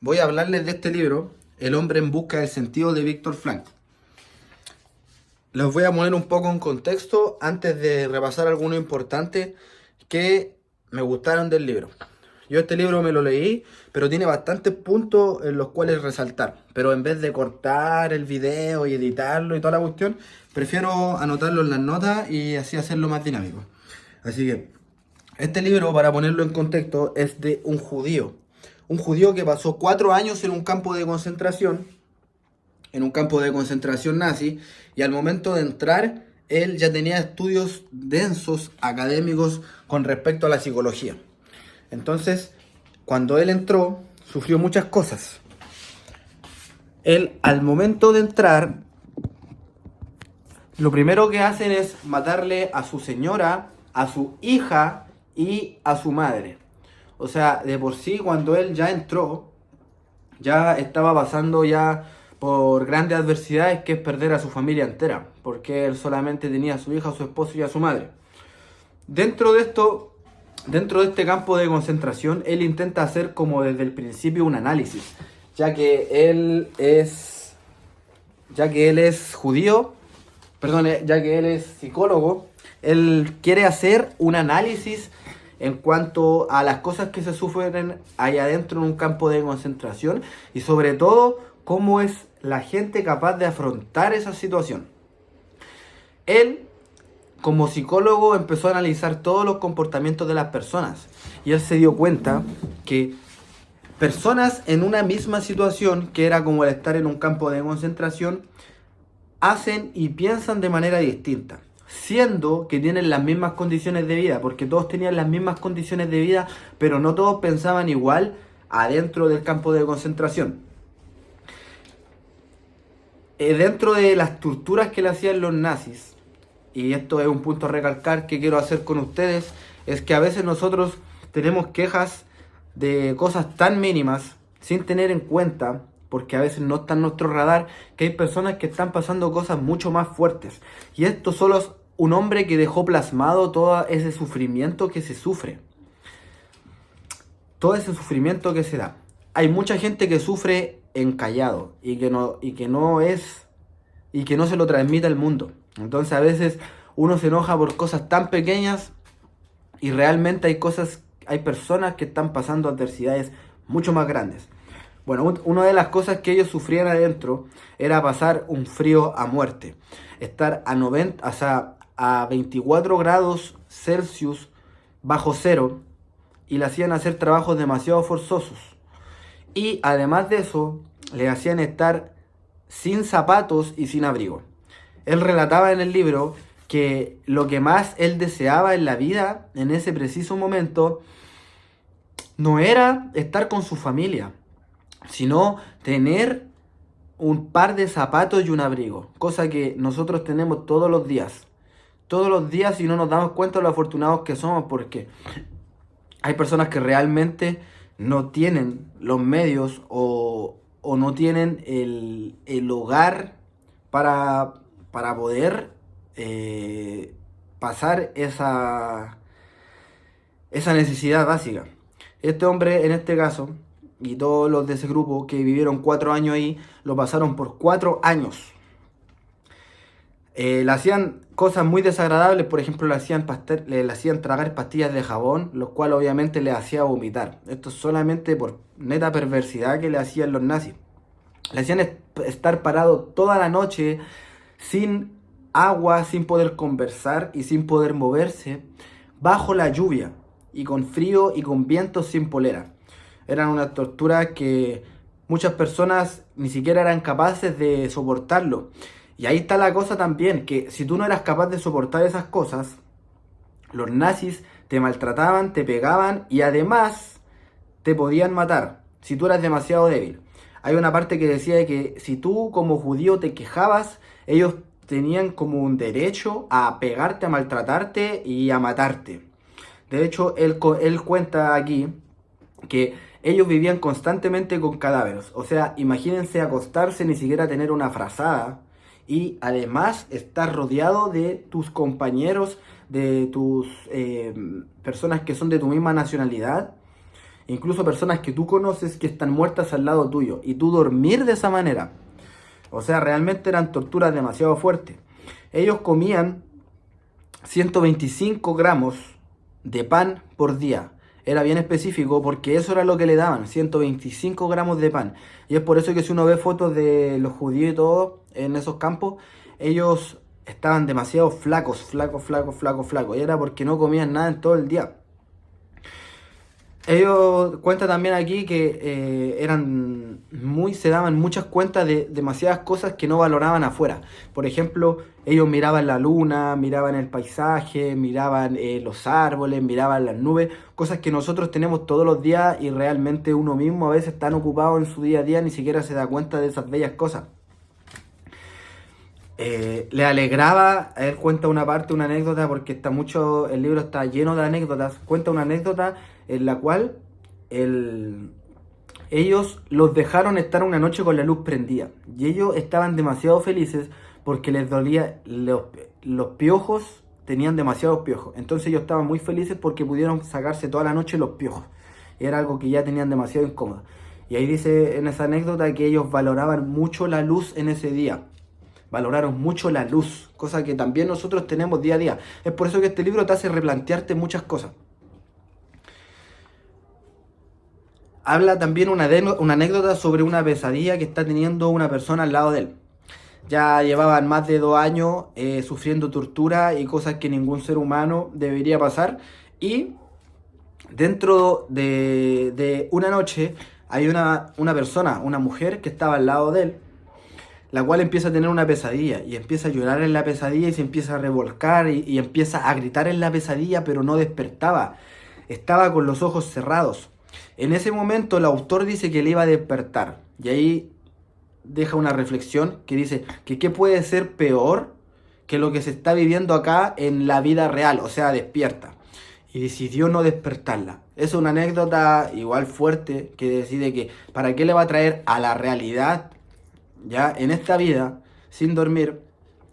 voy a hablarles de este libro, El hombre en busca del sentido de Víctor Frankl. Les voy a poner un poco en contexto antes de repasar algunos importantes que me gustaron del libro. Yo este libro me lo leí, pero tiene bastantes puntos en los cuales resaltar. Pero en vez de cortar el video y editarlo y toda la cuestión, prefiero anotarlo en las notas y así hacerlo más dinámico. Así que este libro, para ponerlo en contexto, es de un judío. Un judío que pasó 4 años en un campo de concentración nazi, y al momento de entrar, él ya tenía estudios densos académicos con respecto a la psicología. Entonces, cuando él entró, sufrió muchas cosas. Él, al momento de entrar, lo primero que hacen es matarle a su señora, a su hija y a su madre. O sea, de por sí, cuando él ya entró, ya estaba pasando ya por grandes adversidades, que es perder a su familia entera, porque él solamente tenía a su hija, a su esposo y a su madre. Dentro de esto, dentro de este campo de concentración, él intenta hacer como desde el principio un análisis, ya que él es judío, perdón, ya que él es psicólogo. Él quiere hacer un análisis en cuanto a las cosas que se sufren allá adentro en un campo de concentración, y sobre todo cómo es la gente capaz de afrontar esa situación. Él, como psicólogo, empezó a analizar todos los comportamientos de las personas, y él se dio cuenta que personas en una misma situación, que era como el estar en un campo de concentración, hacen y piensan de manera distinta, siendo que tienen las mismas condiciones de vida, porque todos tenían las mismas condiciones de vida, pero no todos pensaban igual adentro del campo de concentración. Dentro de las torturas que le hacían los nazis, y esto es un punto a recalcar que quiero hacer con ustedes, es que a veces nosotros tenemos quejas de cosas tan mínimas sin tener en cuenta, porque a veces no está en nuestro radar, que hay personas que están pasando cosas mucho más fuertes. Y esto solo es un hombre que dejó plasmado todo ese sufrimiento que se sufre, todo ese sufrimiento que se da. Hay mucha gente que sufre encallado y que no se lo transmite al mundo. Entonces a veces uno se enoja por cosas tan pequeñas, y realmente hay personas que están pasando adversidades mucho más grandes. Bueno, una de las cosas que ellos sufrían adentro era pasar un frío a muerte. Estar a 90, o sea, a 24 grados Celsius bajo cero, y le hacían hacer trabajos demasiado forzosos. Y además de eso, le hacían estar sin zapatos y sin abrigo. Él relataba en el libro que lo que más él deseaba en la vida, en ese preciso momento, no era estar con su familia, sino tener un par de zapatos y un abrigo, cosa que nosotros tenemos todos los días, y no nos damos cuenta de lo afortunados que somos, porque hay personas que realmente no tienen los medios, o no tienen el hogar para poder pasar esa necesidad básica. Este hombre, en este caso, y todos los de ese grupo que vivieron 4 años ahí, lo pasaron por 4 años. Le hacían cosas muy desagradables. Por ejemplo, le hacían tragar pastillas de jabón, lo cual obviamente le hacía vomitar. Esto es solamente por neta perversidad que le hacían los nazis. Le hacían estar parado toda la noche sin agua, sin poder conversar y sin poder moverse, bajo la lluvia y con frío y con vientos, sin polera. Eran una tortura que muchas personas ni siquiera eran capaces de soportarlo. Y ahí está la cosa también, que si tú no eras capaz de soportar esas cosas, los nazis te maltrataban, te pegaban, y además te podían matar si tú eras demasiado débil. Hay una parte que decía que si tú como judío te quejabas, ellos tenían como un derecho a pegarte, a maltratarte y a matarte. De hecho, él cuenta aquí que ellos vivían constantemente con cadáveres. O sea, imagínense acostarse, ni siquiera tener una frazada, y además estar rodeado de tus compañeros, de tus personas que son de tu misma nacionalidad. incluso personas que tú conoces que están muertas al lado tuyo, y tú dormir de esa manera. O sea, realmente eran torturas demasiado fuertes. Ellos comían 125 gramos de pan por día. Era bien específico porque eso era lo que le daban, 125 gramos de pan. Y es por eso que si uno ve fotos de los judíos y todo en esos campos, ellos estaban demasiado flacos, flacos. Y era porque no comían nada en todo el día. Ellos cuentan también aquí que se daban muchas cuentas de demasiadas cosas que no valoraban afuera. Por ejemplo, ellos miraban la luna, miraban el paisaje, miraban los árboles, miraban las nubes, cosas que nosotros tenemos todos los días y realmente uno mismo a veces tan ocupado en su día a día ni siquiera se da cuenta de esas bellas cosas. Le alegraba, él cuenta una parte, una anécdota, porque el libro está lleno de anécdotas, cuenta una anécdota en la cual ellos los dejaron estar una noche con la luz prendida, y ellos estaban demasiado felices porque les dolía los piojos, tenían demasiados piojos, entonces ellos estaban muy felices porque pudieron sacarse toda la noche los piojos, era algo que ya tenían demasiado incómodo, y ahí dice en esa anécdota que ellos valoraban mucho la luz en ese día. Valoraron mucho la luz, cosa que también nosotros tenemos día a día. Es por eso que este libro te hace replantearte muchas cosas. Habla también una anécdota sobre una pesadilla que está teniendo una persona al lado de él. Ya llevaban más de 2 años sufriendo tortura y cosas que ningún ser humano debería pasar. Y dentro de una noche hay una persona, una mujer que estaba al lado de él, la cual empieza a tener una pesadilla y empieza a llorar en la pesadilla y se empieza a revolcar y empieza a gritar en la pesadilla, pero no despertaba. Estaba con los ojos cerrados. En ese momento el autor dice que le iba a despertar, y ahí deja una reflexión que dice que qué puede ser peor que lo que se está viviendo acá en la vida real, o sea, despierta. Y decidió no despertarla. Es una anécdota igual fuerte que decide que para qué le va a traer a la realidad ya en esta vida, sin dormir,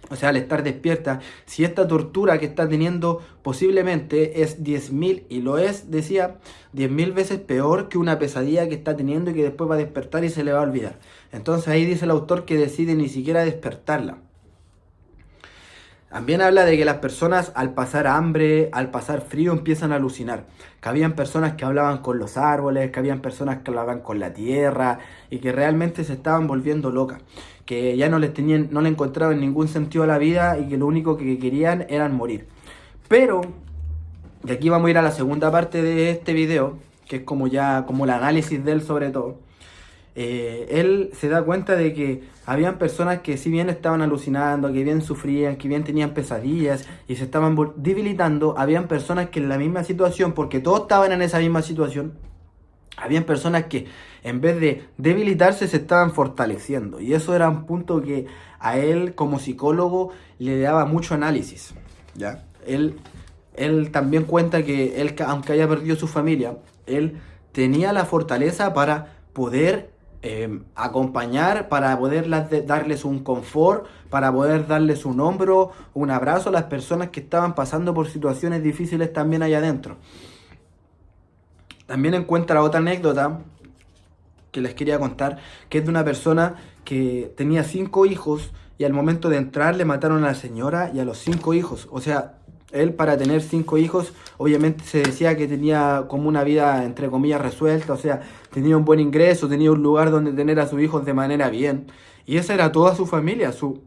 o sea, al estar despierta, si esta tortura que está teniendo posiblemente es 10.000, y lo es, decía, 10.000 veces peor que una pesadilla que está teniendo y que después va a despertar y se le va a olvidar. Entonces ahí dice el autor que decide ni siquiera despertarla. También habla de que las personas al pasar hambre, al pasar frío, empiezan a alucinar. Que habían personas que hablaban con los árboles, que habían personas que hablaban con la tierra y que realmente se estaban volviendo locas. Que ya no le encontraban ningún sentido a la vida y que lo único que querían era morir. Pero, de aquí vamos a ir a la segunda parte de este video, que es como el análisis de él sobre todo. Él se da cuenta de que habían personas que si bien estaban alucinando, que bien sufrían, que bien tenían pesadillas y se estaban debilitando, habían personas que en la misma situación, porque todos estaban en esa misma situación, habían personas que en vez de debilitarse se estaban fortaleciendo, y eso era un punto que a él como psicólogo le daba mucho análisis, ¿ya? Él también cuenta que él, aunque haya perdido su familia, él tenía la fortaleza para poder acompañar, para poder darles un confort, para poder darles un hombro, un abrazo a las personas que estaban pasando por situaciones difíciles también allá adentro. También encuentra otra anécdota que les quería contar, que es de una persona que tenía 5 hijos y al momento de entrar le mataron a la señora y a los 5 hijos. O sea, él para tener 5 hijos, obviamente se decía que tenía como una vida, entre comillas, resuelta, o sea, tenía un buen ingreso, tenía un lugar donde tener a sus hijos de manera bien. Y esa era toda su familia, su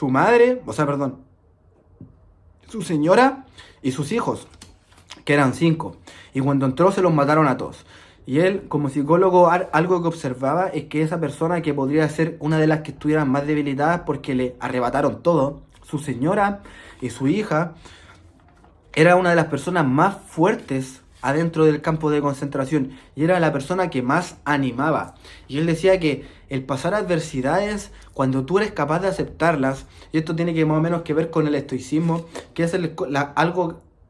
madre, su señora y sus hijos, que eran 5. Y cuando entró se los mataron a todos. Y él, como psicólogo, algo que observaba es que esa persona que podría ser una de las que estuvieran más debilitadas porque le arrebataron todo, su señora y su hija, era una de las personas más fuertes adentro del campo de concentración y era la persona que más animaba. Y él decía que el pasar adversidades, cuando tú eres capaz de aceptarlas, y esto tiene que más o menos que ver con el estoicismo, que es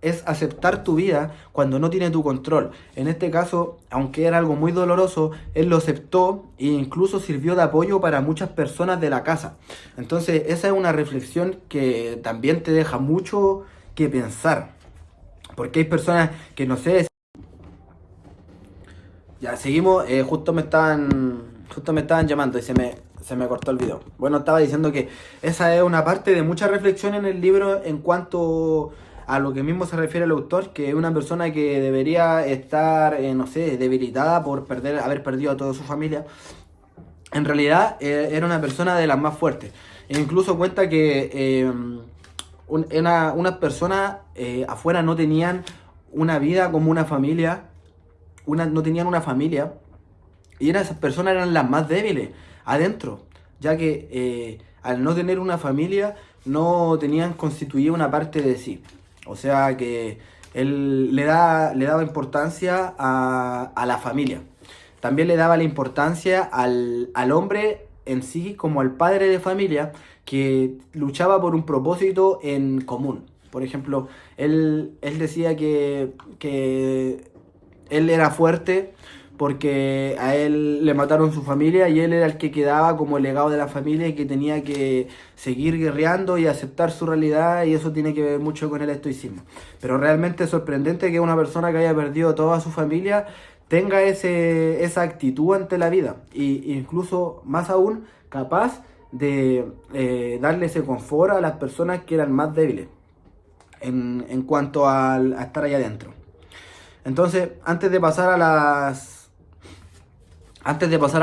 es aceptar tu vida cuando no tiene tu control. En este caso, aunque era algo muy doloroso, él lo aceptó e incluso sirvió de apoyo para muchas personas de la casa. Entonces, esa es una reflexión que también te deja mucho que pensar, porque hay personas que no sé, Ya, seguimos. Justo me estaban llamando y se me cortó el video. Bueno, estaba diciendo que esa es una parte de mucha reflexión en el libro en cuanto a lo que mismo se refiere el autor, que es una persona que debería estar, no sé, debilitada por haber perdido a toda su familia. En realidad era una persona de las más fuertes. E incluso cuenta que unas personas afuera no tenían una vida como una familia, no tenían una familia, y esas personas eran las más débiles adentro, ya que al no tener una familia no tenían constituida una parte de sí. O sea que él le daba importancia a la familia. También le daba la importancia al hombre en sí como al padre de familia que luchaba por un propósito en común. Por ejemplo, él decía que él era fuerte porque a él le mataron su familia y él era el que quedaba como el legado de la familia y que tenía que seguir guerreando y aceptar su realidad, y eso tiene que ver mucho con el estoicismo. Pero realmente es sorprendente que una persona que haya perdido toda su familia tenga esa actitud ante la vida, y incluso más aún capaz de darle ese confort a las personas que eran más débiles en cuanto a estar allá adentro. Entonces, antes de pasar a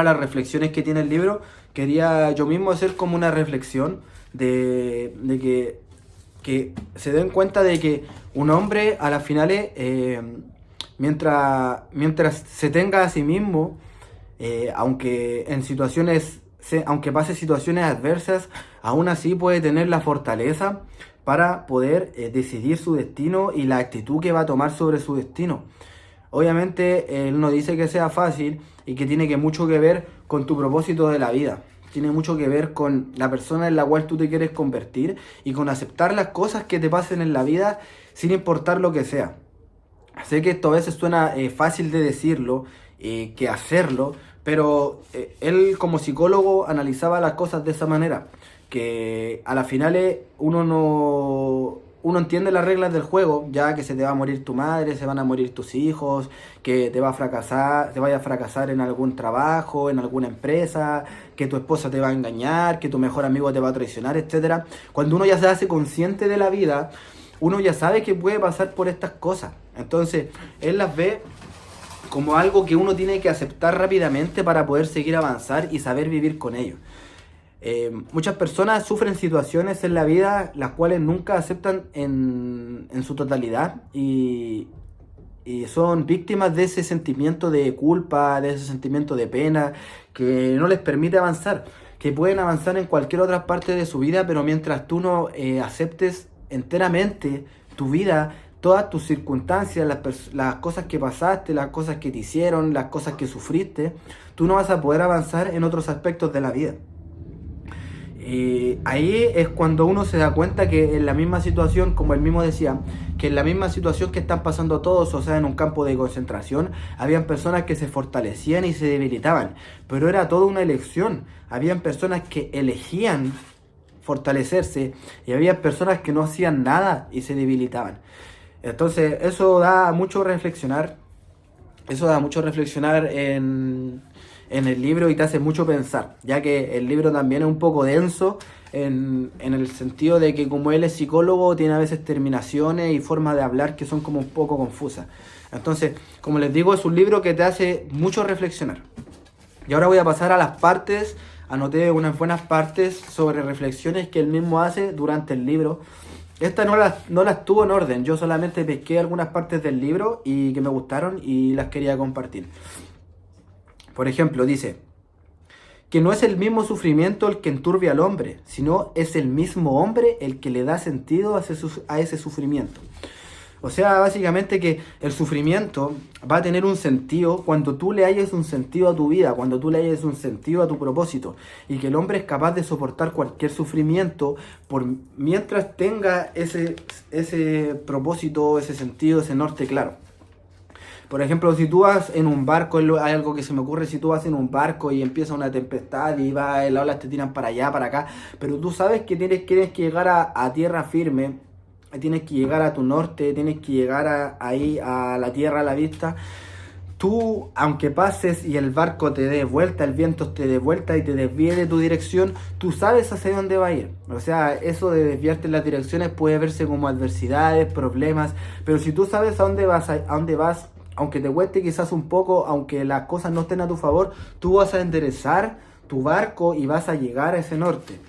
las reflexiones que tiene el libro, quería yo mismo hacer como una reflexión de que se den cuenta de que un hombre a las finales, mientras se tenga a sí mismo, aunque pase situaciones adversas, aún así puede tener la fortaleza para poder decidir su destino y la actitud que va a tomar sobre su destino. Obviamente él no dice que sea fácil y que tiene mucho que ver con tu propósito de la vida. Tiene mucho que ver con la persona en la cual tú te quieres convertir y con aceptar las cosas que te pasen en la vida sin importar lo que sea. Sé que esto a veces suena fácil de decirlo que hacerlo, pero él como psicólogo analizaba las cosas de esa manera, que a las finales uno entiende las reglas del juego, ya que se te va a morir tu madre, se van a morir tus hijos, que te vaya a fracasar en algún trabajo, en alguna empresa, que tu esposa te va a engañar, que tu mejor amigo te va a traicionar, etcétera. Cuando uno ya se hace consciente de la vida, uno ya sabe que puede pasar por estas cosas. Entonces, él las ve como algo que uno tiene que aceptar rápidamente para poder seguir avanzar y saber vivir con ello. Muchas personas sufren situaciones en la vida las cuales nunca aceptan en su totalidad, y son víctimas de ese sentimiento de culpa, de ese sentimiento de pena que no les permite avanzar, que pueden avanzar en cualquier otra parte de su vida, pero mientras tú no aceptes enteramente tu vida, todas tus circunstancias, las cosas que pasaste, las cosas que te hicieron, las cosas que sufriste, tú no vas a poder avanzar en otros aspectos de la vida. Ahí es cuando uno se da cuenta que en la misma situación, como él mismo decía, que en la misma situación que están pasando todos, o sea, en un campo de concentración, habían personas que se fortalecían y se debilitaban, pero era toda una elección. Habían personas que elegían fortalecerse y había personas que no hacían nada y se debilitaban. Entonces eso da mucho a reflexionar, en el libro, y te hace mucho pensar, ya que el libro también es un poco denso en el sentido de que como él es psicólogo tiene a veces terminaciones y formas de hablar que son como un poco confusas. Entonces, como les digo, es un libro que te hace mucho reflexionar. Y ahora voy a pasar a las partes, anoté unas buenas partes sobre reflexiones que él mismo hace durante el libro. Estas no las tuvo en orden, yo solamente pesqué algunas partes del libro y que me gustaron y las quería compartir. Por ejemplo, dice que no es el mismo sufrimiento el que enturbia al hombre, sino es el mismo hombre el que le da sentido a ese sufrimiento. O sea, básicamente que el sufrimiento va a tener un sentido cuando tú le hayas un sentido a tu vida, cuando tú le hayas un sentido a tu propósito, y que el hombre es capaz de soportar cualquier sufrimiento mientras tenga ese propósito, ese sentido, ese norte claro. Por ejemplo, si tú vas en un barco, hay algo que se me ocurre, si tú vas en un barco y empieza una tempestad y las olas te tiran para allá, para acá, pero tú sabes que tienes que llegar a tierra firme, tienes que llegar a tu norte, tienes que llegar ahí a la tierra a la vista, Tú, aunque pases y el barco te dé vuelta, el viento te dé vuelta y te desvíe de tu dirección, tú sabes hacia dónde va a ir. O sea, eso de desviarte en las direcciones puede verse como adversidades, problemas, pero si tú sabes a dónde vas, aunque te cueste quizás un poco, aunque las cosas no estén a tu favor, tú vas a enderezar tu barco y vas a llegar a ese norte.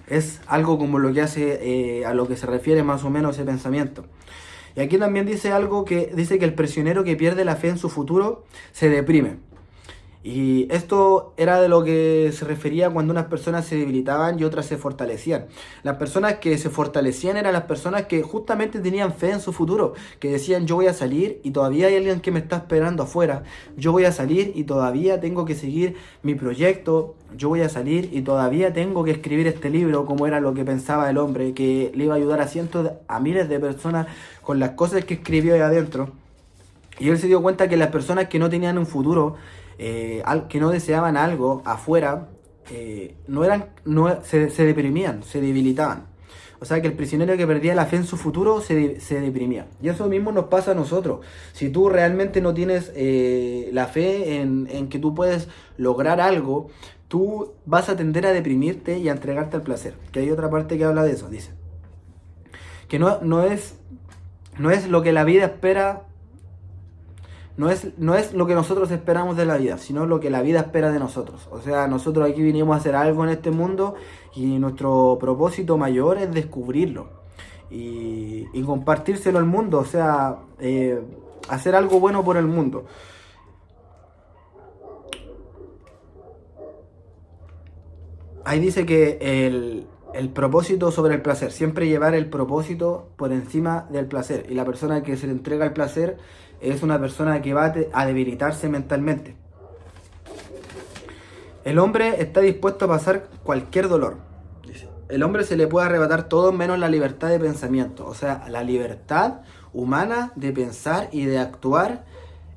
Es algo como lo que hace, a lo que se refiere más o menos ese pensamiento. Y aquí también dice algo que dice que el prisionero que pierde la fe en su futuro se deprime. Y esto era de lo que se refería cuando unas personas se debilitaban y otras se fortalecían. Las personas que se fortalecían eran las personas que justamente tenían fe en su futuro, que decían: yo voy a salir y todavía hay alguien que me está esperando afuera, yo voy a salir y todavía tengo que seguir mi proyecto, yo voy a salir y todavía tengo que escribir este libro, como era lo que pensaba el hombre, que le iba a ayudar a miles de personas con las cosas que escribió ahí adentro. Y él se dio cuenta que las personas que no tenían un futuro, que no deseaban algo afuera, se deprimían, se debilitaban. O sea que el prisionero que perdía la fe en su futuro se deprimía. Y eso mismo nos pasa a nosotros. Si tú realmente no tienes la fe en que tú puedes lograr algo, tú vas a tender a deprimirte y a entregarte al placer. Que hay otra parte que habla de eso, dice. Que no es lo que la vida espera. No es lo que nosotros esperamos de la vida, sino lo que la vida espera de nosotros. O sea, nosotros aquí vinimos a hacer algo en este mundo y nuestro propósito mayor es descubrirlo y compartírselo al mundo. O sea, hacer algo bueno por el mundo. Ahí dice que el propósito sobre el placer, siempre llevar el propósito por encima del placer. Y la persona que se le entrega el placer es una persona que va a debilitarse mentalmente. El hombre está dispuesto a pasar cualquier dolor. Dice, el hombre se le puede arrebatar todo menos la libertad de pensamiento. O sea, la libertad humana de pensar y de actuar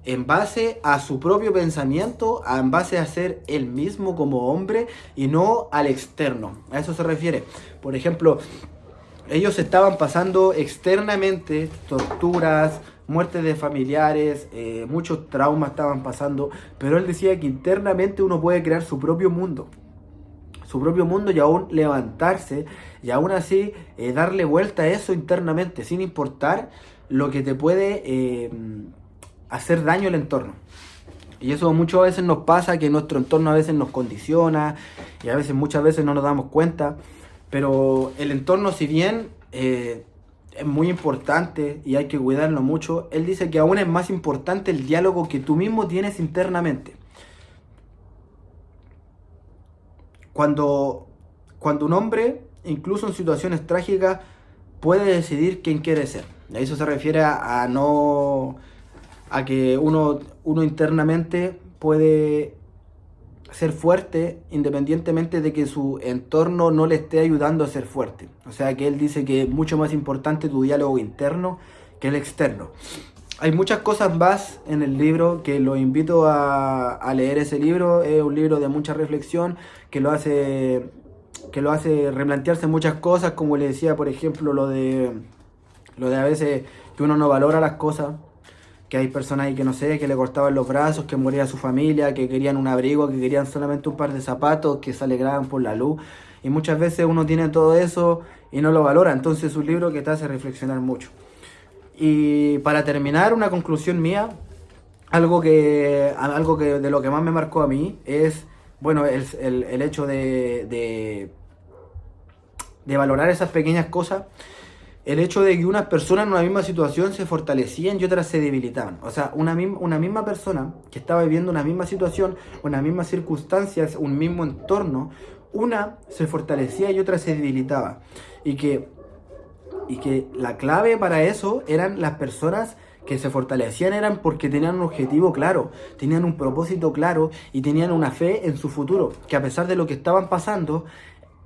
en base a su propio pensamiento, en base a ser él mismo como hombre y no al externo. A eso se refiere. Por ejemplo, ellos estaban pasando externamente torturas, muertes de familiares, muchos traumas estaban pasando, pero él decía que internamente uno puede crear su propio mundo y aún levantarse y aún así darle vuelta a eso internamente, sin importar lo que te puede hacer daño al entorno. Y eso muchas veces nos pasa, que nuestro entorno a veces nos condiciona y a veces, muchas veces no nos damos cuenta, pero el entorno, si bien es muy importante y hay que cuidarlo mucho, él dice que aún es más importante el diálogo que tú mismo tienes internamente. Cuando un hombre, incluso en situaciones trágicas, puede decidir quién quiere ser. A eso se refiere a que uno internamente puede ser fuerte independientemente de que su entorno no le esté ayudando a ser fuerte. O sea que él dice que es mucho más importante tu diálogo interno que el externo. Hay muchas cosas más en el libro que los invito a leer ese libro. Es un libro de mucha reflexión que lo hace replantearse muchas cosas, como le decía, por ejemplo, lo de a veces que uno no valora las cosas, que hay personas ahí que no sé, que le cortaban los brazos, que moría su familia, que querían un abrigo, que querían solamente un par de zapatos, que se alegraban por la luz, y muchas veces uno tiene todo eso y no lo valora. Entonces es un libro que te hace reflexionar mucho. Y para terminar, una conclusión mía, algo que de lo que más me marcó a mí es, bueno, el hecho de valorar esas pequeñas cosas. El hecho de que unas personas en una misma situación se fortalecían y otras se debilitaban. O sea, una misma persona que estaba viviendo una misma situación, unas mismas circunstancias, un mismo entorno, una se fortalecía y otra se debilitaba. Y que la clave para eso eran las personas que se fortalecían, eran porque tenían un objetivo claro, tenían un propósito claro y tenían una fe en su futuro, que a pesar de lo que estaban pasando,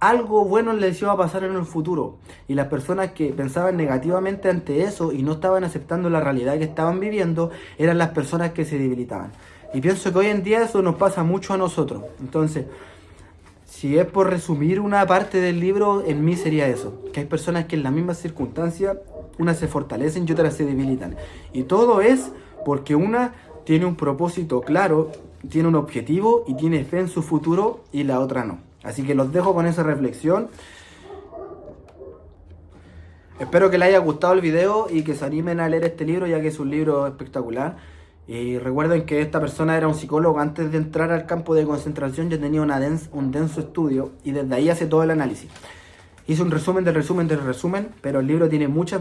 algo bueno les iba a pasar en el futuro. Y las personas que pensaban negativamente ante eso y no estaban aceptando la realidad que estaban viviendo, eran las personas que se debilitaban. Y pienso que hoy en día eso nos pasa mucho a nosotros. Entonces, si es por resumir una parte del libro, en mí sería eso, que hay personas que en las mismas circunstancias, unas se fortalecen y otras se debilitan. Y todo es porque una tiene un propósito claro, tiene un objetivo y tiene fe en su futuro y la otra no. Así que los dejo con esa reflexión. Espero que les haya gustado el video y que se animen a leer este libro, ya que es un libro espectacular. Y recuerden que esta persona era un psicólogo. Antes de entrar al campo de concentración ya tenía un denso estudio y desde ahí hace todo el análisis. Hice un resumen del resumen del resumen, pero el libro tiene muchas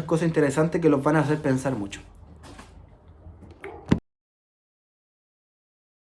cosas interesantes que los van a hacer pensar mucho.